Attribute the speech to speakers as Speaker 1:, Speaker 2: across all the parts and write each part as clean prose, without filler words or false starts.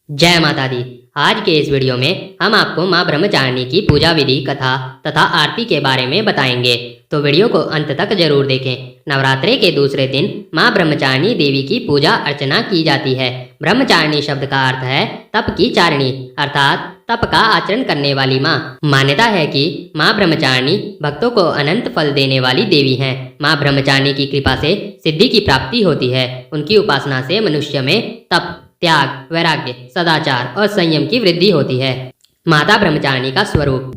Speaker 1: जय माता दी। आज के इस वीडियो में हम आपको माँ ब्रह्मचारिणी की पूजा विधि, कथा तथा आरती के बारे में बताएंगे, तो वीडियो को अंत तक जरूर देखें। नवरात्रे के दूसरे दिन माँ ब्रह्मचारिणी देवी की पूजा अर्चना की जाती है। ब्रह्मचारिणी शब्द का अर्थ है तप की चारिणी, अर्थात तप का आचरण करने वाली माँ। मान्यता है कि माँ ब्रह्मचारिणी भक्तों को अनंत फल देने वाली देवी हैं। माँ ब्रह्मचारिणी की कृपा से सिद्धि की प्राप्ति होती है। उनकी उपासना से मनुष्य में तप, त्याग, वैराग्य, सदाचार और संयम की वृद्धि होती है। माता ब्रह्मचारिणी का स्वरूप।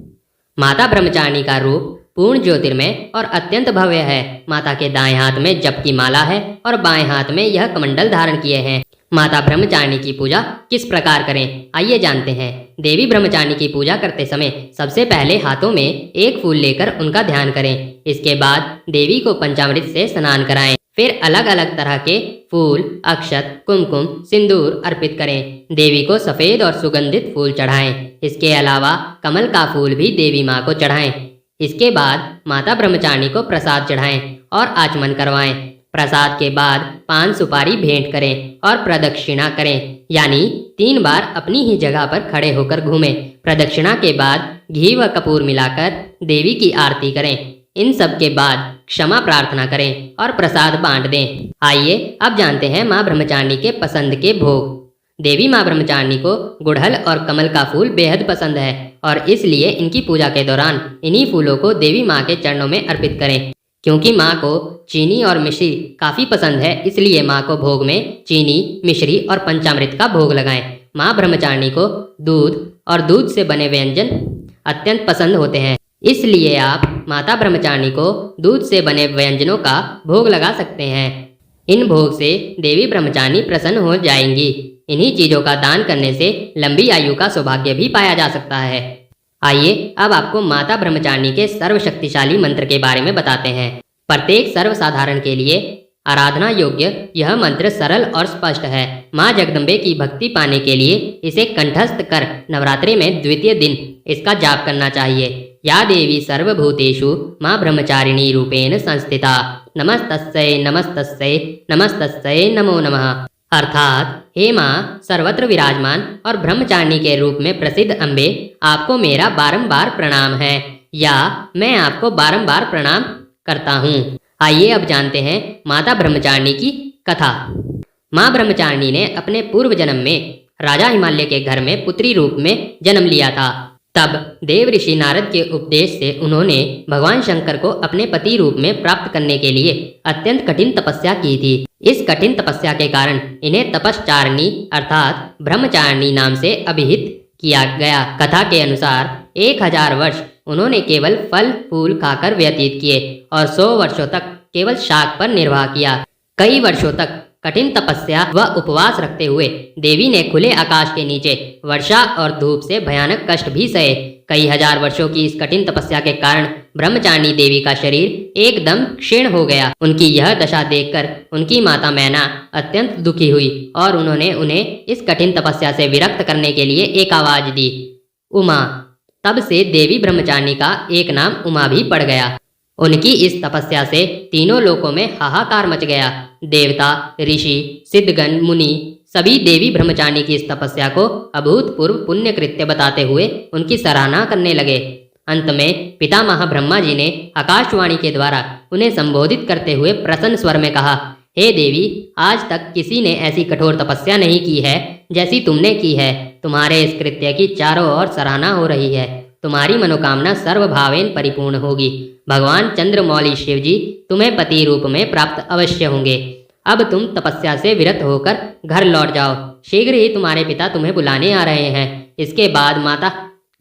Speaker 1: माता ब्रह्मचारिणी का रूप पूर्ण ज्योतिर्मय और अत्यंत भव्य है। माता के दाएं हाथ में जप की माला है और बाएं हाथ में यह कमंडल धारण किए हैं। माता ब्रह्मचारिणी की पूजा किस प्रकार करें, आइए जानते हैं। देवी ब्रह्मचारिणी की पूजा करते समय सबसे पहले हाथों में एक फूल लेकर उनका ध्यान करें। इसके बाद देवी को पंचामृत से स्नान कराएं। फिर अलग अलग तरह के फूल, अक्षत, कुमकुम, सिंदूर अर्पित करें। देवी को सफेद और सुगंधित फूल चढ़ाएं। इसके अलावा कमल का फूल भी देवी माँ को चढ़ाएं। इसके बाद माता ब्रह्मचारिणी को प्रसाद चढ़ाएं और आचमन करवाएं। प्रसाद के बाद पान सुपारी भेंट करें और प्रदक्षिणा करें, यानी 3 बार अपनी ही जगह पर खड़े होकर घूमें। प्रदक्षिणा के बाद घी व कपूर मिलाकर देवी की आरती करें। इन सब के बाद क्षमा प्रार्थना करें और प्रसाद बांट दें। आइए अब जानते हैं माँ ब्रह्मचारिणी के पसंद के भोग। देवी माँ ब्रह्मचारिणी को गुड़हल और कमल का फूल बेहद पसंद है और इसलिए इनकी पूजा के दौरान इन्हीं फूलों को देवी माँ के चरणों में अर्पित करें। क्योंकि माँ को चीनी और मिश्री काफ़ी पसंद है, इसलिए माँ को भोग में चीनी, मिश्री और पंचामृत का भोग लगाएं। माँ ब्रह्मचारिणी को दूध और दूध से बने व्यंजन अत्यंत पसंद होते हैं, इसलिए आप माता ब्रह्मचारिणी को दूध से बने व्यंजनों का भोग लगा सकते हैं। इन भोग से देवी ब्रह्मचारिणी प्रसन्न हो जाएंगी। इन्हीं चीज़ों का दान करने से लंबी आयु का सौभाग्य भी पाया जा सकता है। आइए अब आपको माता ब्रह्मचारिणी के सर्वशक्तिशाली मंत्र के बारे में बताते हैं। प्रत्येक सर्वसाधारण के लिए आराधना योग्य यह मंत्र सरल और स्पष्ट है। माँ जगदम्बे की भक्ति पाने के लिए इसे कंठस्थ कर नवरात्रि में द्वितीय दिन इसका जाप करना चाहिए। या देवी सर्वभूतेषु माँ ब्रह्मचारिणी रूपेण संस्थिता, नमस्तस्यै नमस्तस्यै नमस्तस्यै नमो नमः। अर्थात हे माँ सर्वत्र विराजमान और ब्रह्मचारिणी के रूप में प्रसिद्ध अम्बे, आपको मेरा बारंबार प्रणाम है, या मैं आपको बारंबार प्रणाम करता हूँ। आइए अब जानते हैं माता ब्रह्मचारिणी की कथा। माँ ब्रह्मचारिणी ने अपने पूर्व जन्म में राजा हिमालय के घर में पुत्री रूप में जन्म लिया था। तब देव ऋषि नारद के उपदेश से उन्होंने भगवान शंकर को अपने पति रूप में प्राप्त करने के लिए अत्यंत कठिन तपस्या की थी। इस कठिन तपस्या के कारण इन्हें तपश्चारिणी अर्थात ब्रह्मचारिणी नाम से अभिहित किया गया। कथा के अनुसार 1000 वर्ष उन्होंने केवल फल फूल खाकर व्यतीत किए और 100 वर्षों तक केवल शाक पर निर्वाह किया। कई वर्षों तक कठिन तपस्या व उपवास रखते हुए देवी ने खुले आकाश के नीचे वर्षा और धूप से भयानक कष्ट भी सहे। कई हजार वर्षों की इस कठिन तपस्या के कारण ब्रह्मचारिणी देवी का शरीर एकदम क्षीण हो गया। उनकी यह दशा देखकर उनकी माता मैना अत्यंत दुखी हुई और उन्होंने उन्हें इस कठिन तपस्या से विरक्त करने के लिए एक आवाज दी, उमा। तब से देवी ब्रह्मचारिणी का एक नाम उमा भी पड़ गया। उनकी इस तपस्या से तीनों लोकों में हाहाकार मच गया। देवता, ऋषि, सिद्धगण, मुनि सभी देवी ब्रह्मचारिणी की इस तपस्या को अभूतपूर्व पुण्य कृत्य बताते हुए उनकी सराहना करने लगे। अंत में पितामह ब्रह्मा जी ने आकाशवाणी के द्वारा उन्हें संबोधित करते हुए प्रसन्न स्वर में कहा, हे देवी, आज तक किसी ने ऐसी कठोर तपस्या नहीं की है जैसी तुमने की है। तुम्हारे इस कृत्य की चारों ओर सराहना हो रही है। तुम्हारी मनोकामना सर्वभावेन परिपूर्ण होगी। भगवान चंद्रमौली शिव जी तुम्हें पति रूप में प्राप्त अवश्य होंगे। अब तुम तपस्या से विरत होकर घर लौट जाओ। शीघ्र ही तुम्हारे पिता तुम्हें बुलाने आ रहे हैं। इसके बाद माता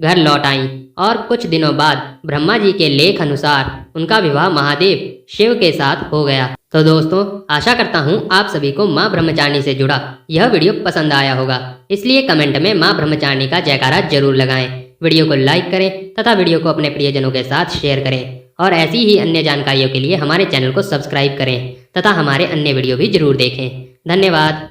Speaker 1: घर लौट आईं और कुछ दिनों बाद ब्रह्मा जी के लेख अनुसार उनका विवाह महादेव शिव के साथ हो गया। तो दोस्तों, आशा करता हूँ आप सभी को माँ ब्रह्मचारिणी से जुड़ा यह वीडियो पसंद आया होगा। इसलिए कमेंट में माँ ब्रह्मचारिणी का जयकारा जरूर लगाएं। वीडियो को लाइक करें तथा वीडियो को अपने प्रियजनों के साथ शेयर करें और ऐसी ही अन्य जानकारियों के लिए हमारे चैनल को सब्सक्राइब करें तथा हमारे अन्य वीडियो भी जरूर देखें। धन्यवाद।